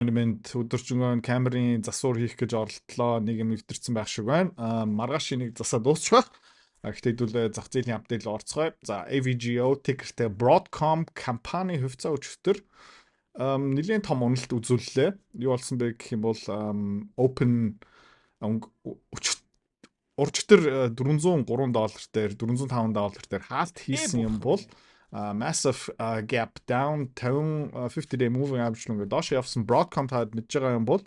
Монумент өдөржингөө камерын засвар хийх гэж оролдлоо. Нэг юм нэвтэрсэн байх шиг байна. Маргааш энийг засаа дуусчих. Гэхдээ хэдүүлээ зах зээлийн апдейт руу орцгоё. За AVGO ticker-тэй Broadcom компани хувьцаа өчтөр нэлийн том уналт үзүүллээ. Юу болсон бэ гэх юм бол Open урчтэр $403 дээр $405 дээр хаалт хийсэн юм бол massive gap down 50-day moving average нь доош явсан Broadcom таад мэдж байгаа юм бол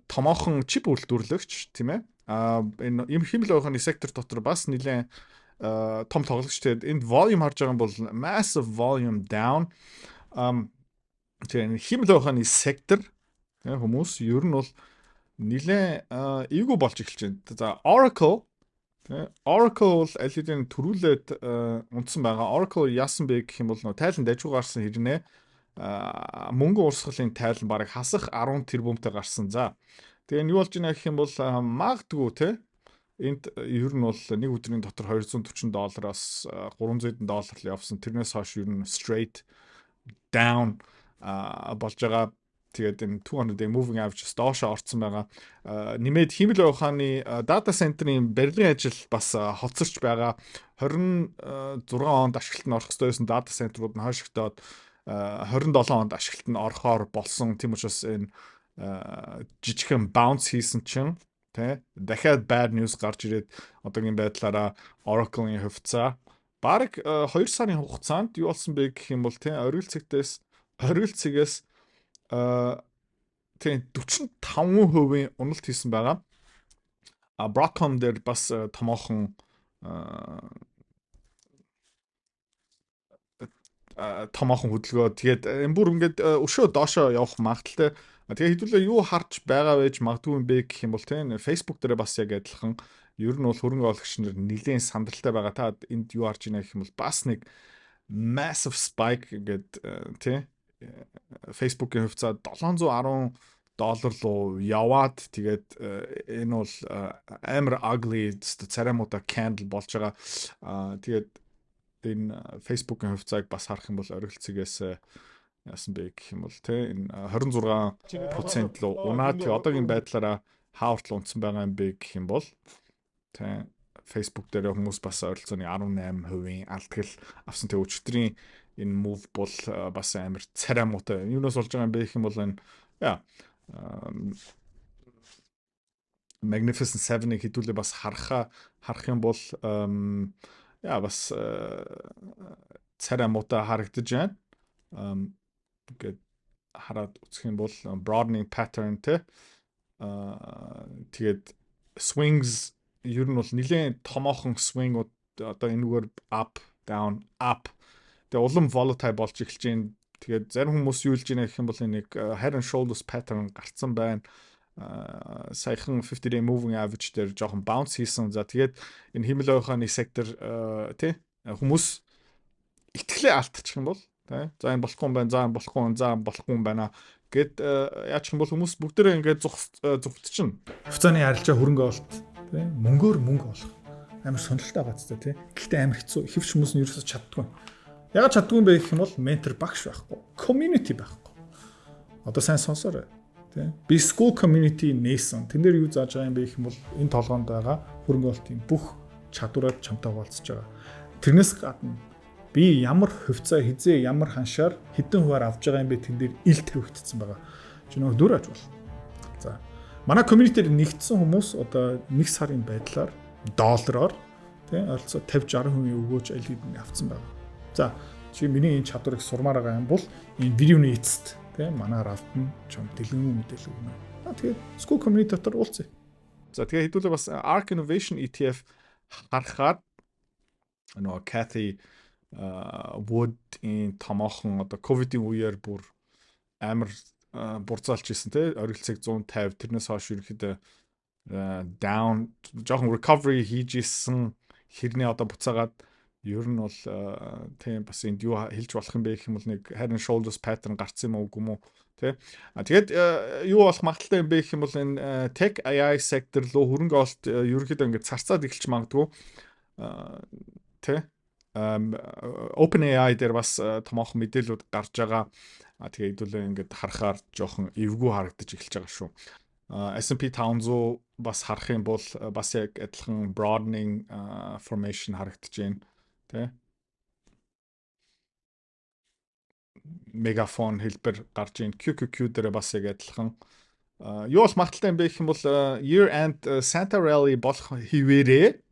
томоохон чип үйлдвэрлэгч тийм ээ энэ юм хэмэл байхны сектор дотор бас нэлээд том тоглогчтой энд volume харж байгаа юм бол massive volume down тийм хэмэл байхны сектор хүмүүс ер нь бол нэлээд эйгүү болж эхэлж байна. За Oracle бол аль хэдийн төрүүлээд унтсан байгаа. Oracle яасан бэ гэх юм бол тайлан дайжгүй гарсан хэрнээ мөнгө урсгалын тайлан бараг хасах 10 тэрбумтай гарсан. За тэгээ нь юу болж байна гэх юм бол магадгүй те энд ер нь бол нэг өдрийн дотор $240-аас $300 л явсан. Тэрнээс хойш ер нь straight down болж байгаа. Тэгээд энэ 200-day moving average доошоо орцсон байгаа. Нэмээд хэмэл ухааны data center-ийн барилгын ажил бас хоцорч байгаа. 26 онд ашиглалт нь орох ёстой байсан data center-ууд нь хойшигдоод 27 онд ашиглалт нь орохоор болсон. Тийм учраас энэ жижигхэн bounce хийсэн чинь тэ дахиад bad news гарч ирээд одоогийн байдлаараа Oracle-ийн хувьцаа бараг 2 сарын хугацаанд юу болсон бэ гэх юм бол тэ оргил цэгээс тийм 45% уналт хийсэн байгаа. Broadcom дээр бас томоохон хөдөлгөөн. Тэгээд энэ бүр ингээд өшөө доошоо явах магадaltaй. Тэгээ хэдүүлээ юу харж байгаа байж магадгүй юм бэ гэх юм бол тийм Facebook дээр бас яг адилхан ер нь бол хөрөнгө оруулагч нар нэлээд сандралтай байгаа. Та энд юу харж байна гэх юм бол бас нэг massive spike гэдэг тийм Facebook-ийн хувьцаа $710 руу яваад тэгээд энэ бол амар ugly царамуудаа candle болж байгаа. Тэгээд энэ Facebook-ийн хувьцааг бас харах юм бол оргилцгээс яасан бэ гэх юм бол те энэ 26% руу унаад тэгээд одоогийн байдлаараа хааварт л унтсан байгаа юм бэ гэх юм бол те Facebook дээр хүмүүс бас ойролцооны 18% алдгал авсан. Тэгээд өчигдрийн энэ move бол бас амар царай муутай. Юунаас болж байгаа юм бэ гэх юм бол энэ Magnificent 7-ыг хэдүүлээ бас харах юм бол бас царай муутай харагдаж байна. Ингээд хараад үзэх юм бол broadening pattern те тэгээд swings ер нь бол нэлээд томоохон swing-ууд одоо энэгээр up down up тэгээ улам volatile болж эхэлж байна. Тэгээд зарим хүмүүс юу хэлж байна гэх юм бол нэг head and shoulders pattern гарцсан байна. Саяхан 50-day moving average дээр жоохон bounce хийсэн. За тэгээд энэ хэмэл ухааны сектор тий хүмүүс итгэлээ алдчих юм бол тий за энэ болохгүй юм байна. За энэ болохгүй юм байна гэд яачих юм бол хүмүүс бүгдээрээ ингээд зүгтчихнэ. Хувьцааны арилжаа хөрөнгө олт тий мөнгөөр мөнгө олох амар сонирхолтой байгаадтай тий. Гэхдээ амар хэцүү. Хэвч хүмүүс нь ерөөсөж чаддгүй. Ягаад чаддгүй юм бэ гэх юм бол ментор багш байхгүй, community байхгүй. Одоо сайн сонсоорой. Тэ. Би school community нээсэн. Тэн дээр юу зааж байгаа юм бэ гэх юм бол энэ толгоонд байгаа хөрөнгө олтын бүх чадвараад чамтай хуваалцаж байгаа. Тэрнээс гадна би ямар хувьцаа хизээ ямар ханшаар хэдэн хуваар авч байгаа юм бэ тэн дээр ил тавигдсан байгаа. Чи нөгөө дүр аж бол. За. Манай community-д нэгдсэн хүмүүс одоо 1 сарын байдлаар доллараар тий ойролцоо 50-60% өгөөж аль хэдийн авцсан байгаа. За чи миний энэ чадварыг сурмаар байгаа юм бол энэ видеоны эцэст тийм манаар автна чам дэлгэн мэдээлэл өгнө. Тэгээд school community дотор уулзъя. За тэгээд хэдүүлээ бас ARK Innovation ETF харахад нөгөө Cathy Wood in томоохон одоо ковидын үеэр бүр амар бурцаалж исэн те оргилцэг 150 тэрнээс хойш ерөөхдөө down жоохон recovery хийж исэн хэрнээ одоо буцаагаад ер нь бол тийм бас энд юу хэлж болох юм бэ гэх юм бол нэг head and shoulders pattern гарсан юм уу үгүй мүү тий. Тэгээд юу болох магадaltaй юм бэ гэх юм бол энэ tech AI sector руу хөрөнгө олт ерөөхдөө ингээд царцаад эхэлж магадгүй тий. OpenAI дээр бас томоохон мэдээлэлүүд гарч байгаа. Тэгээ хэдүүлээ ингээд харахаар жоохон эвгүй харагдаж эхэлж байгаа шүү. S&P 500 бас харах юм бол бас яг адилхан broadening formation харагдаж байна. Тэ? Мегафон хэлбэр гарч ийн QQQ дээр бас яг адилхан. Юу бол магадaltaй юм бэ гэх юм бол year end Santa Rally болох хിവэрээ.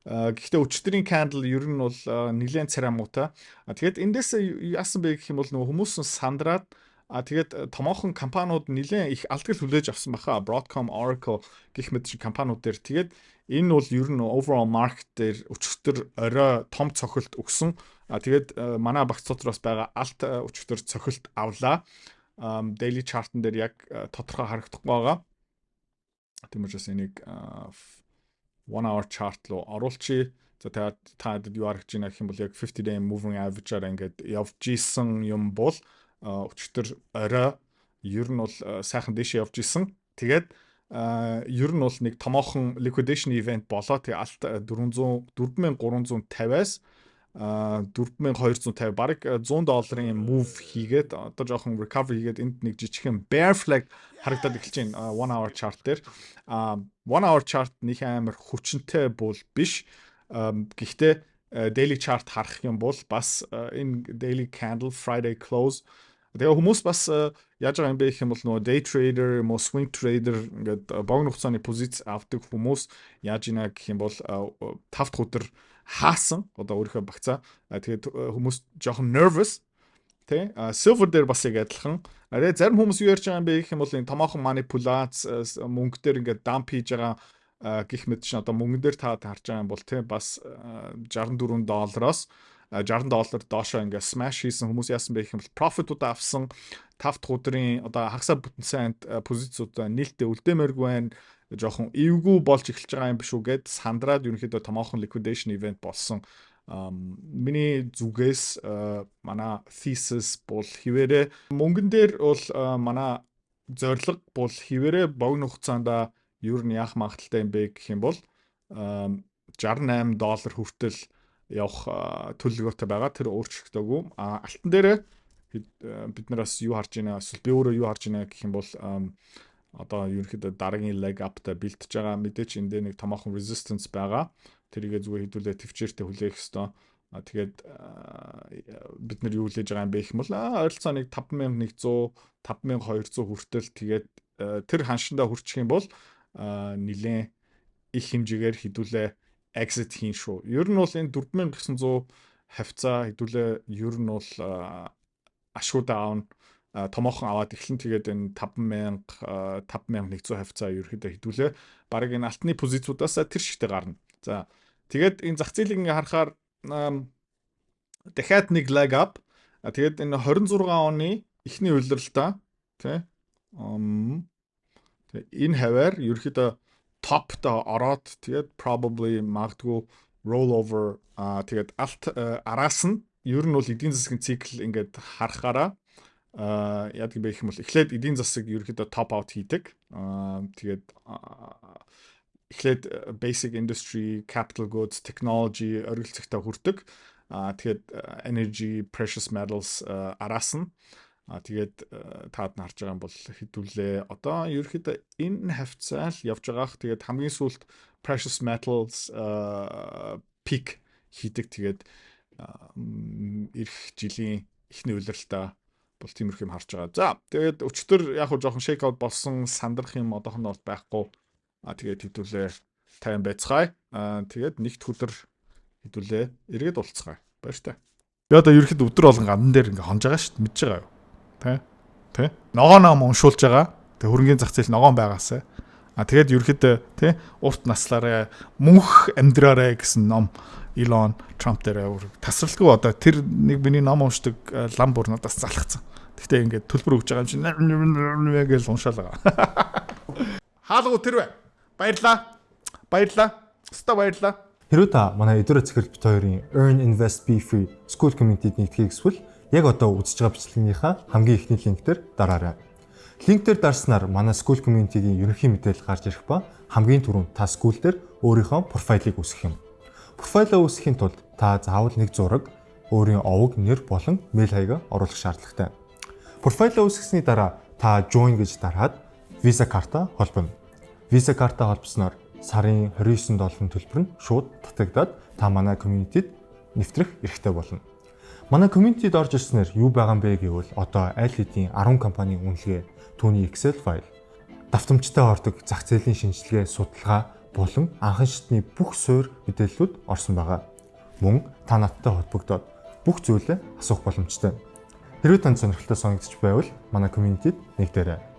Гэхдээ өчтөрийн candle ер нь бол нэлээд царамуутай. Тэгээд эндээс яасан бэ гэх юм бол нөгөө хүмүүс сандраад тэгээд томоохон компаниуд нэлээд их алдгал хүлээж авсан баха. Broadcom, Oracle гэх мэт шиг компаниуд дээр. Тэгээд энэ бол ер нь overall market дээр өчтөр орой том цохилт өгсөн. Тэгээд манай багц дотроос байгаа алт өчтөр цохилт авлаа. Daily chart-н дээр яг тодорхой харагдахгүй байгаа. Тиймээс энийг 1 hour chart руу оруулчих. За та юу харагдж байна гэх юм бол яг 50 day moving average-аар ингээд явж исэн юм бол өчтөр орой ер нь бол сайхан дэше явж исэн. Тэгээд ер нь бол нэг томоохон liquidation event болоо. Тэгээ алт 4350-аас 4250 бараг $100 move хийгээд одоо жоохон recovery хийгээд энд нэг жижигхэн bear flag харагдаад эхэлж байна 1 hour chart дээр. 1 hour chart нэг амар хүчнтэй бол биш. Гэхдээ daily chart харах юм бол бас энэ daily candle Friday close. Тэгээ хүмүүс бас яаж байгаа юм бэ гэх юм бол нөгөө day trader, swing trader ингээд богино хугацааны позиц авдаг хүмүүс яаж ийна гэх юм бол 5 дахь өдөр хаасан одоо өөрийнхөө багцаа. Тэгээд хүмүүс жоохон nervous тий silver дээр бас яг адилхан. Тэгээд зарим хүмүүс юу ярьж байгаа юм бэ гэх юм бол энэ томоохон манипуляц мөнгө дээр ингээд дамп хийж байгаа гэх мэт чинь одоо мөнгөн дээр та харж байгаа юм бол тий бас $64-оос $60 доошоо ингээд smash хийсэн хүмүүс яасан бэ гэх юм бол profit-уудаа авсан 5 дахь өдрийн одоо хагасаа бүтэн сайнд позициудаа нээлттэй үлдээмээргүй байна. Жоохон эвгүй болж эхэлж байгаа юм биш үү гэд сандраад ерөнхийдөө томоохон liquidation event болсон. Миний зүгээс манай thesis бол хിവэрээ мөнгөн дээр бол манай зорилго бол хിവэрээ богино хугацаанд ер нь яах магадaltaй юм бэ гэх юм бол $68 хүртэл явах төлөвлөгөөтэй байгаа. Тэр өөрчлөгдөөгүй. Алтан дээрээ бид нараас юу харж байна? Эсвэл би өөрөө юу харж байна гэх юм бол одоо ерөнхийдөө дараагийн leg up-та бэлтэж байгаа мэдээч энэ дээр нэг томоохон resistance байгаа. Тэрийгээ зүгээр хэдүүлээ төвчээртэй хүлээх ёстой. Тэгээд бид нар юу хүлээж байгаа юм бэ гэх юм бол ойролцоо нэг 5100, 5200 хүртэл тэгээд тэр ханшиндаа хүрчих юм бол нэлээд их хэмжээгээр хэдүүлээ exit хийн шүү. Ер нь бол энэ 4900 хавцаа хэдүүлээ ер нь бол ашгуудаа аавна томоохон аваад эхлэн тэгээд энэ 5100 хавцаа ерөөхдөө хэдүүлээ баг энэ алтны позициудаас тэр шигтэй гарна. За тэгээд энэ зах зээлийг ингээ харахаар дахиад нэг leg up. Тэгээд энэ 26 оны эхний улиралдаа тий энэ хаваар ерөөхдөө top-та ороод тэгээд probably магадгүй rollover тэгээд алт араас нь ер нь бол эдийн засгийн цикл ингээд харахаараа яадаг юм бэ гэх юм бол эхлээд эдийн засаг ерөөхдөө top out хийдэг. Тэгээд эхлээд basic industry, capital goods, technology оргилцэгтээ хүрдэг. Тэгээд energy, precious metals араас нь тэгээд таад нь харж байгаа юм бол хэдүүлээ одоо ерөөхдөө энэ хавцаал явж байгаах. Тэгээд хамгийн сүүлд precious metals peak хийдэг. Тэгээд эх жилийн эхний улиралтаа бол тиймэрхүү юм харж байгаа. За тэгээд өчтөр яг хуу жоохон shake out болсон сандрах юм одоохондоо бол байхгүй. Тэгээд хэдүүлээ 50 байцгаая. Тэгээд нэгд өдөр хэдүүлээ эргээд уулзгаая. Баяртай. Би одоо ерөөхдөө өдөр болгон гадан дээр ингээ хонж байгаа шүү дээ. Мэдж байгаа юу? Тэ? Ногооноо уншуулж байгаа. Тэг хөрөнгөний зах зээл ногоон байгаасаа. Тэгээд ерөөхдөө тэ урт наслаараа мөнх амьдраарэ гэсэн ном Elon Trump дээр тасралтгүй одоо тэр нэг миний ном уншдаг лам бүр надаас залхацсан. Гэхдээ ингээд төлбөр өгж байгаа юм чинь гэж уншаал байгаа. Хаалга тэр бай. Баярлаа. Өстө баярлаа. Хэрвээ та манай эдгээр цэцэрлэг бит хоёрын Earn Invest Be Free School Community-д нэгтгэхийг эсвэл яг одоо үзэж байгаа бичлэгийнхаа хамгийн ихний линк дээр дараарай. Линк дээр дарснаар манай School Community-гийн ерөнхий мэдээлэл гарч ирэх ба хамгийн түрүүнд та school дээр өөрийнхөө профайлыг үүсгэх юм. Профайлаа үүсгэхийн тулд та заавал нэг зураг, өөрийн овог, нэр болон мэйл хаягаа оруулах шаардлагатай. Профайлаа үүсгэсний дараа та join гэж дараад Visa карта холбоно. Visa карта холбосноор сарын $29 төлбөр нь шууд татагдаад та манай community-д нэвтрэх эрхтэй болно. Манай community-д орж ирснээр юу байгаа юм бэ гэвэл одоо аль хэдийн 10 компанийн үнэлгээ, түүний Excel файл, давтамжтай ордог зах зээлийн шинжилгээ, судалгаа болон анхан шатны бүх суурь мэдээллүүд орсон байгаа. Мөн та надтай холбогдоод бүх зүйлээ асуух боломжтой. Хэрвээ танд сонирхолтой санагдчих байвал манай community-д нэгдээрэй.